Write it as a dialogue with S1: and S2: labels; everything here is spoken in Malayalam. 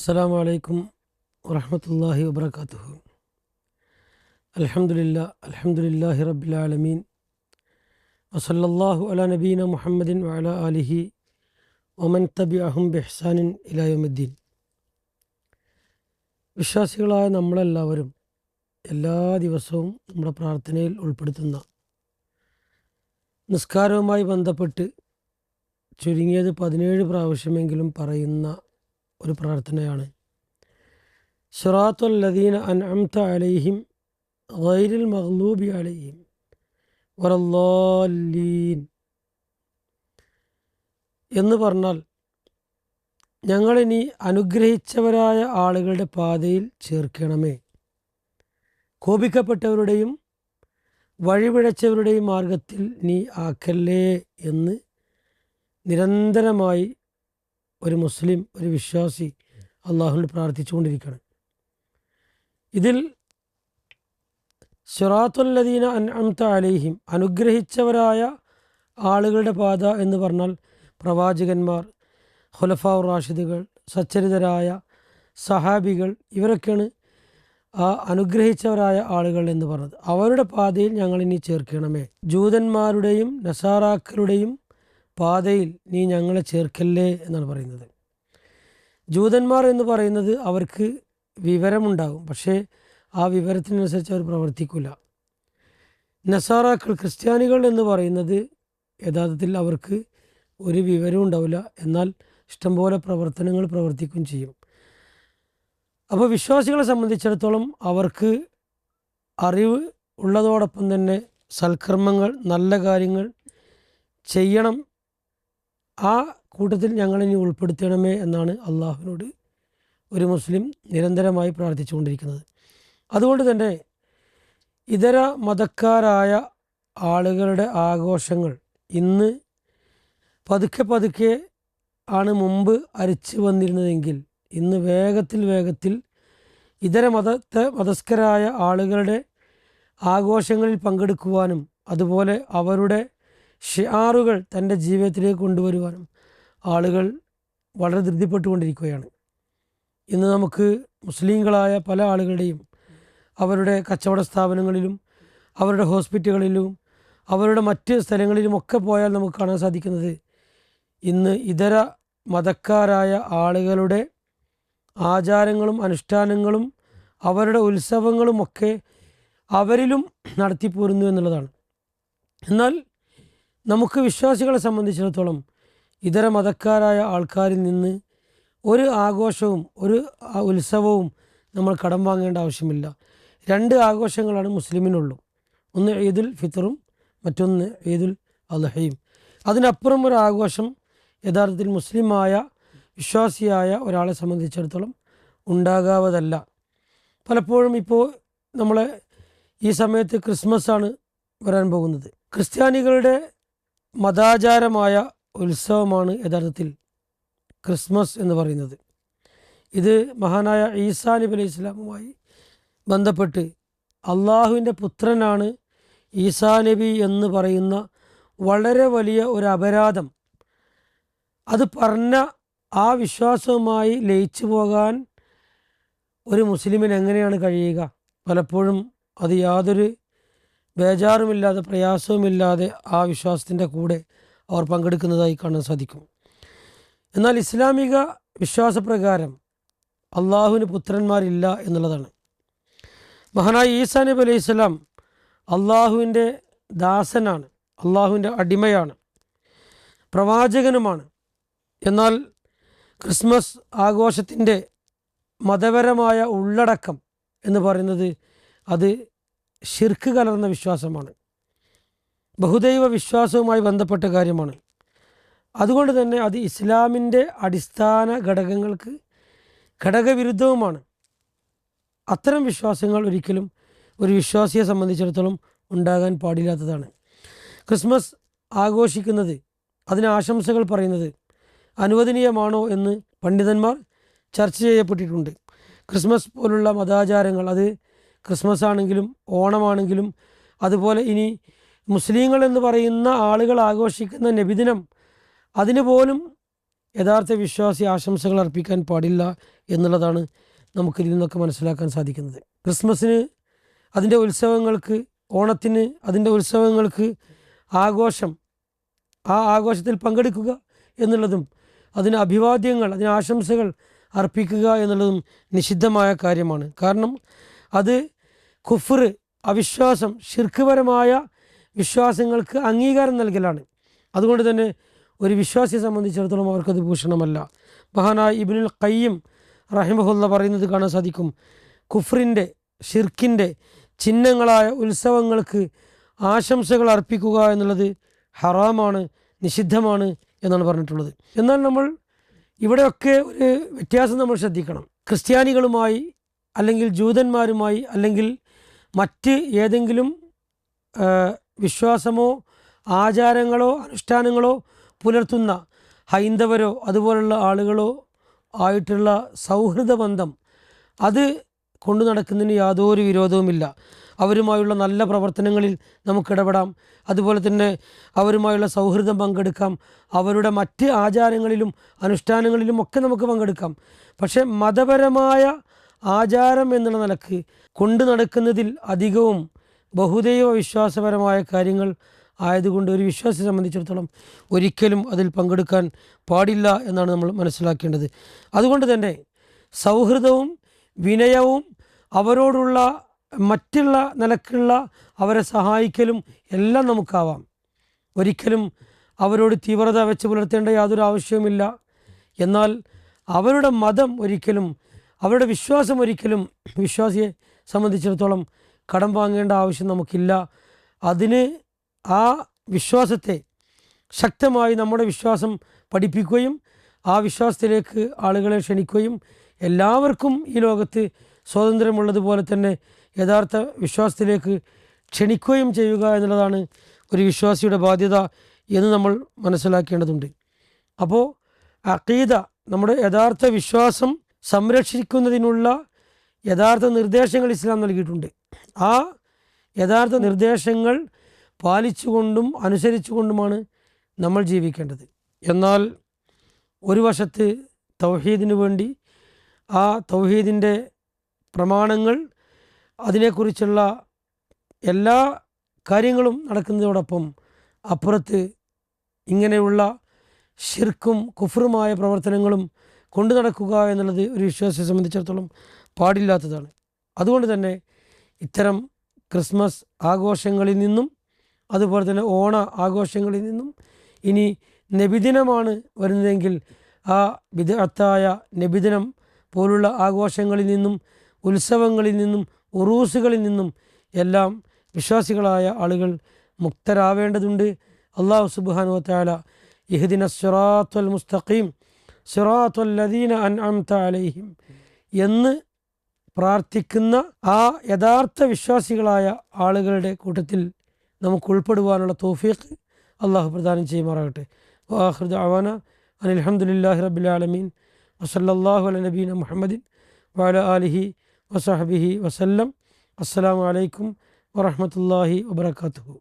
S1: അസ്സലാമു അലൈക്കും വറഹ്മത്തുള്ളാഹി വബറകാതുഹു. അൽഹംദുലില്ലാഹി റബ്ബിൽ ആലമീൻ വസല്ലല്ലാഹു അലാ നബീന മുഹമ്മദിൻ വഅലാ ആലിഹി വമൻ തബിഅഹും ബിഇഹ്സാനിൻ ഇലാ യൗമിദ്ദീൻ. വിശ്വാസികളായ നമ്മളെല്ലാവരും എല്ലാ ദിവസവും നമ്മുടെ പ്രാർത്ഥനയിൽ ഉൾപ്പെടുത്തുന്ന നിസ്കാരവുമായി ബന്ധപ്പെട്ട് ചുരുങ്ങിയത് 17 പ്രാവശ്യമെങ്കിലും പറയുന്ന ഒരു പ്രാർത്ഥനയാണ് സിറാത്തുൽ ലദീന അൻഅംത അലൈഹിം ഗൈറിൽ മഗ്ലൂബി അലൈഹിം വലദ്ദാല്ലീൻ എന്ന് പറഞ്ഞാൽ ഞങ്ങളിനി അനുഗ്രഹിച്ചവരായ ആളുകളുടെ പാതയിൽ ചേർക്കണമേ, കോപിക്കപ്പെട്ടവരുടെയും വഴിപിഴച്ചവരുടെയും മാർഗത്തിൽ നീ ആക്കല്ലേ എന്ന് നിരന്തരമായി ഒരു മുസ്ലിം, ഒരു വിശ്വാസി അള്ളാഹുവിനോട് പ്രാർത്ഥിച്ചുകൊണ്ടിരിക്കുകയാണ്. ഇതിൽ സിറാത്തുൽ ലദീന അൻഅംത അലൈഹിം, അനുഗ്രഹിച്ചവരായ ആളുകളുടെ പാത എന്ന് പറഞ്ഞാൽ പ്രവാചകന്മാർ, ഖുലഫാഉർ റാഷിദുകൾ, സച്ചരിതരായ സഹാബികൾ, ഇവരൊക്കെയാണ് ആ അനുഗ്രഹിച്ചവരായ ആളുകൾ എന്ന് പറഞ്ഞത്. അവരുടെ പാതയിൽ ഞങ്ങളിനി ചേർക്കണമേ, ജൂതന്മാരുടെയും നസാറാക്കളുടെയും പാതയിൽ നീ ഞങ്ങളെ ചേർക്കല്ലേ എന്നാണ് പറയുന്നത്. ജൂതന്മാർ എന്ന് പറയുന്നത് അവർക്ക് വിവരമുണ്ടാകും, പക്ഷേ ആ വിവരത്തിനനുസരിച്ച് അവർ പ്രവർത്തിക്കില്ല. നസാറാക്കൾ, ക്രിസ്ത്യാനികൾ എന്ന് പറയുന്നത് യഥാർത്ഥത്തിൽ അവർക്ക് ഒരു വിവരവും ഉണ്ടാവില്ല, എന്നാൽ ഇഷ്ടംപോലെ പ്രവർത്തനങ്ങൾ പ്രവർത്തിക്കുകയും ചെയ്യും. അപ്പോൾ വിശ്വാസികളെ സംബന്ധിച്ചിടത്തോളം അവർക്ക് അറിവ് ഉള്ളതോടൊപ്പം തന്നെ സൽക്കർമ്മങ്ങൾ, നല്ല കാര്യങ്ങൾ ചെയ്യണം. ആ കൂട്ടത്തിൽ ഞങ്ങളിനി ഉൾപ്പെടുത്തണമേ എന്നാണ് അള്ളാഹുവിനോട് ഒരു മുസ്ലിം നിരന്തരമായി പ്രാർത്ഥിച്ചുകൊണ്ടിരിക്കുന്നത്. അതുകൊണ്ട് തന്നെ ഇതര മതക്കാരായ ആളുകളുടെ ആഘോഷങ്ങൾ ഇന്ന് പതുക്കെ പതുക്കെ ആണ് മുമ്പ് അരിച്ചു വന്നിരുന്നതെങ്കിൽ ഇന്ന് വേഗത്തിൽ ഇതര മതസ്ഥരായ ആളുകളുടെ ആഘോഷങ്ങളിൽ പങ്കെടുക്കുവാനും അതുപോലെ അവരുടെ ഷിആറുകൾ തൻ്റെ ജീവിതത്തിലേക്ക് കൊണ്ടുവരുവാനും ആളുകൾ വളരെ ധൃതിപ്പെട്ടുകൊണ്ടിരിക്കുകയാണ്. ഇന്ന് നമുക്ക് മുസ്ലിങ്ങളായ പല ആളുകളുടെയും അവരുടെ കച്ചവട സ്ഥാപനങ്ങളിലും അവരുടെ ഹോസ്പിറ്റലുകളിലും അവരുടെ മറ്റ് സ്ഥലങ്ങളിലുമൊക്കെ പോയാൽ നമുക്ക് കാണാൻ സാധിക്കുന്നത് ഇന്ന് ഇതര മതക്കാരായ ആളുകളുടെ ആചാരങ്ങളും അനുഷ്ഠാനങ്ങളും അവരുടെ ഉത്സവങ്ങളുമൊക്കെ അവരിലും നടത്തിപ്പോരുന്നു എന്നുള്ളതാണ്. എന്നാൽ നമുക്ക് വിശ്വാസികളെ സംബന്ധിച്ചിടത്തോളം ഇതര മതക്കാരായ ആൾക്കാരിൽ നിന്ന് ഒരു ആഘോഷവും ഒരു ഉത്സവവും നമ്മൾ കടം വാങ്ങേണ്ട ആവശ്യമില്ല. 2 ആഘോഷങ്ങളാണ് മുസ്ലിമിനുള്ളൂ, ഒന്ന് ഈദുൽ ഫിത്തറും മറ്റൊന്ന് ഈദുൽ അദ്ഹയും. അതിനപ്പുറം ഒരു ആഘോഷം യഥാർത്ഥത്തിൽ മുസ്ലിമായ വിശ്വാസിയായ ഒരാളെ സംബന്ധിച്ചിടത്തോളം ഉണ്ടാകാവതല്ല. പലപ്പോഴും ഇപ്പോൾ നമ്മളെ ഈ സമയത്ത് ക്രിസ്മസാണ് വരാൻ പോകുന്നത്. ക്രിസ്ത്യാനികളുടെ മതാചാരമായ ഉത്സവമാണ് യഥാർത്ഥത്തിൽ ക്രിസ്മസ് എന്ന് പറയുന്നത്. ഇത് മഹാനായ ഈസാ നബി അലൈഹി ഇസ്ലാമുമായി ബന്ധപ്പെട്ട് അള്ളാഹുവിൻ്റെ പുത്രനാണ് ഈസാ നബി എന്ന് പറയുന്ന വളരെ വലിയ ഒരു അപരാധം, അത് പറഞ്ഞ ആ വിശ്വാസവുമായി ലയിച്ചു പോകാൻ ഒരു മുസ്ലിമിന് എങ്ങനെയാണ് കഴിയുക? പലപ്പോഴും അത് യാതൊരു ബേജാറുമില്ലാതെ പ്രയാസവുമില്ലാതെ ആ വിശ്വാസത്തിൻ്റെ കൂടെ അവർ പങ്കെടുക്കുന്നതായി കാണാൻ സാധിക്കും. എന്നാൽ ഇസ്ലാമിക വിശ്വാസപ്രകാരം അള്ളാഹുവിന് പുത്രന്മാരില്ല എന്നുള്ളതാണ്. മഹാനായ ഈസാ നബി അലൈഹി സ്വലാം അള്ളാഹുവിൻ്റെ ദാസനാണ്, അള്ളാഹുവിൻ്റെ അടിമയാണ്, പ്രവാചകനുമാണ്. എന്നാൽ ക്രിസ്മസ് ആഘോഷത്തിൻ്റെ മതപരമായ ഉള്ളടക്കം എന്ന് പറയുന്നത് അത് ശിർക്ക് കലർന്ന വിശ്വാസമാണ്, ബഹുദൈവ വിശ്വാസവുമായി ബന്ധപ്പെട്ട കാര്യമാണ്. അതുകൊണ്ട് തന്നെ അത് ഇസ്ലാമിൻ്റെ അടിസ്ഥാന ഘടകങ്ങൾക്ക് ഘടകവിരുദ്ധവുമാണ്. അത്തരം വിശ്വാസങ്ങൾ ഒരിക്കലും ഒരു വിശ്വാസിയെ സംബന്ധിച്ചിടത്തോളം ഉണ്ടാകാൻ പാടില്ലാത്തതാണ്. ക്രിസ്മസ് ആഘോഷിക്കുന്നത്, അതിന് ആശംസകൾ പറയുന്നത് അനുവദനീയമാണോ എന്ന് പണ്ഡിതന്മാർ ചർച്ച ചെയ്യപ്പെട്ടിട്ടുണ്ട്. ക്രിസ്മസ് പോലുള്ള മതാചാരങ്ങൾ, അത് ക്രിസ്മസ് ആണെങ്കിലും ഓണമാണെങ്കിലും അതുപോലെ ഇനി മുസ്ലിങ്ങൾ എന്ന് പറയുന്ന ആളുകൾ ആഘോഷിക്കുന്ന നബിദിനം, അതിന് പോലും യഥാർത്ഥ വിശ്വാസി ആശംസകൾ അർപ്പിക്കാൻ പാടില്ല എന്നുള്ളതാണ് നമുക്കിതിൽ നിന്നൊക്കെ മനസ്സിലാക്കാൻ സാധിക്കുന്നത്. ക്രിസ്മസിന് അതിൻ്റെ ഉത്സവങ്ങൾക്ക്, ഓണത്തിന് അതിൻ്റെ ഉത്സവങ്ങൾക്ക് ആഘോഷം, ആ ആഘോഷത്തിൽ പങ്കെടുക്കുക എന്നുള്ളതും അതിന് അഭിവാദ്യങ്ങൾ, അതിന് ആശംസകൾ അർപ്പിക്കുക എന്നുള്ളതും നിഷിദ്ധമായ കാര്യമാണ്. കാരണം അത് കുഫ്ർ, അവിശ്വാസം, ശിർക്ക്പരമായ വിശ്വാസങ്ങൾക്ക് അംഗീകാരം നൽകലാണ്. അതുകൊണ്ട് തന്നെ ഒരു വിശ്വാസിയെ സംബന്ധിച്ചിടത്തോളം അവർക്കത് ഭൂഷണമല്ല. മഹാനായ ഇബ്നുൽ ഖയ്യിം റഹിമഹുല്ല പറയുന്നത് കാണാൻ സാധിക്കും, കുഫ്രിൻ്റെ, ഷിർക്കിൻ്റെ ചിഹ്നങ്ങളായ ഉത്സവങ്ങൾക്ക് ആശംസകൾ അർപ്പിക്കുക എന്നുള്ളത് ഹറാമാണ്, നിഷിദ്ധമാണ് എന്നാണ് പറഞ്ഞിട്ടുള്ളത്. എന്നാൽ നമ്മൾ ഇവിടെയൊക്കെ ഒരു വ്യത്യാസം നമ്മൾ ശ്രദ്ധിക്കണം. ക്രിസ്ത്യാനികളുമായി അല്ലെങ്കിൽ ജൂതന്മാരുമായി അല്ലെങ്കിൽ മറ്റ് ഏതെങ്കിലും വിശ്വാസമോ ആചാരങ്ങളോ അനുഷ്ഠാനങ്ങളോ പുലർത്തുന്ന ഹൈന്ദവരോ അതുപോലുള്ള ആളുകളോ ആയിട്ടുള്ള സൗഹൃദ ബന്ധം അത് കൊണ്ടു നടക്കുന്നതിന് യാതൊരു വിരോധവുമില്ല. അവരുമായുള്ള നല്ല പ്രവർത്തനങ്ങളിൽ നമുക്കിടപെടാം, അതുപോലെ തന്നെ അവരുമായുള്ള സൗഹൃദം പങ്കെടുക്കാം, അവരുടെ മറ്റ് ആചാരങ്ങളിലും അനുഷ്ഠാനങ്ങളിലും ഒക്കെ നമുക്ക് പങ്കെടുക്കാം. പക്ഷേ മതപരമായ ആചാരം എന്നുള്ള നിലക്ക് കൊണ്ടു നടക്കുന്നതിൽ അധികവും ബഹുദൈവ വിശ്വാസപരമായ കാര്യങ്ങൾ ആയതുകൊണ്ട് ഒരു വിശ്വാസിയെ സംബന്ധിച്ചിടത്തോളം ഒരിക്കലും അതിൽ പങ്കെടുക്കാൻ പാടില്ല എന്നാണ് നമ്മൾ മനസ്സിലാക്കേണ്ടത്. അതുകൊണ്ട് തന്നെ സൗഹൃദവും വിനയവും അവരോടുള്ള മറ്റുള്ള നിലക്കുള്ള അവരെ സഹായിക്കലും എല്ലാം നമുക്കാവാം. ഒരിക്കലും അവരോട് തീവ്രത വെച്ച് പുലർത്തേണ്ട യാതൊരു ആവശ്യവുമില്ല. എന്നാൽ അവരുടെ മതം ഒരിക്കലും, അവരുടെ വിശ്വാസം ഒരിക്കലും വിശ്വാസിയെ സംബന്ധിച്ചിടത്തോളം കടം വാങ്ങേണ്ട ആവശ്യം നമുക്കില്ല. അതിന് ആ വിശ്വാസത്തെ ശക്തമായി നമ്മുടെ വിശ്വാസം പഠിപ്പിക്കുകയും ആ വിശ്വാസത്തിലേക്ക് ആളുകളെ ക്ഷണിക്കുകയും എല്ലാവർക്കും ഈ ലോകത്ത് സ്വാതന്ത്ര്യമുള്ളതുപോലെ തന്നെ യഥാർത്ഥ വിശ്വാസത്തിലേക്ക് ക്ഷണിക്കുകയും ചെയ്യുക എന്നുള്ളതാണ് ഒരു വിശ്വാസിയുടെ ബാധ്യത എന്ന് നമ്മൾ മനസ്സിലാക്കേണ്ടതുണ്ട്. അപ്പോൾ അഖീദ, നമ്മുടെ യഥാർത്ഥ വിശ്വാസം സംരക്ഷിക്കുന്നതിനുള്ള യഥാർത്ഥ നിർദ്ദേശങ്ങൾ ഇസ്ലാം നൽകിയിട്ടുണ്ട്. ആ യഥാർത്ഥ നിർദ്ദേശങ്ങൾ പാലിച്ചുകൊണ്ടും അനുസരിച്ചുകൊണ്ടുമാണ് നമ്മൾ ജീവിക്കേണ്ടത്. എന്നാൽ ഒരു വശത്ത് തൗഹീദിനു വേണ്ടി ആ തൗഹീദിൻ്റെ പ്രമാണങ്ങൾ, അതിനെക്കുറിച്ചുള്ള എല്ലാ കാര്യങ്ങളും നടക്കുന്നതോടൊപ്പം അപ്പുറത്ത് ഇങ്ങനെയുള്ള ഷിർക്കും കുഫ്റുമായ പ്രവർത്തനങ്ങളും കൊണ്ടു നടക്കുക എന്നുള്ളത് ഒരു വിശ്വാസിയെ സംബന്ധിച്ചിടത്തോളം പാടില്ലാത്തതാണ്. അതുകൊണ്ട് തന്നെ ഇത്തരം ക്രിസ്മസ് ആഘോഷങ്ങളിൽ നിന്നും അതുപോലെ തന്നെ ഓണ ആഘോഷങ്ങളിൽ നിന്നും ഇനി നബിദിനമാണ് വരുന്നതെങ്കിൽ ആ ബിദ്അത്തായ നബിദിനം പോലുള്ള ആഘോഷങ്ങളിൽ നിന്നും ഉത്സവങ്ങളിൽ നിന്നും ഉറൂസുകളിൽ നിന്നും എല്ലാം വിശ്വാസികളായ ആളുകൾ മുക്തരാവേണ്ടതുണ്ട്. അല്ലാഹു സുബ്ഹാനഹു വ തആല ഇഹ്ദിന സിറാത്തുൽ മുസ്തഖീം സിറാത്തുൽ ലദീന അൻഅംത അലൈഹിം എന്ന് പ്രാർത്ഥിക്കുന്ന ആ യഥാർത്ഥ വിശ്വാസികളായ ആളുകളുടെ കൂട്ടത്തിൽ നമുക്ക് ഉൾപ്പെടുവാനുള്ള തൗഫീഖ് അള്ളാഹു പ്രദാനം ചെയ്യുമാറാകട്ടെ. വആഖിറു ദഅവാന അനിൽ ഹംദുലില്ലാഹി റബ്ബിൽ ആലമീൻ വസല്ലല്ലാഹു അലാ നബീന മുഹമ്മദിൻ വഅലാ ആലിഹി വസഹ്ബിഹി വസല്ലം. അസ്സലാമു അലൈക്കും വറഹ്മത്തുള്ളാഹി വബറകാതുഹു.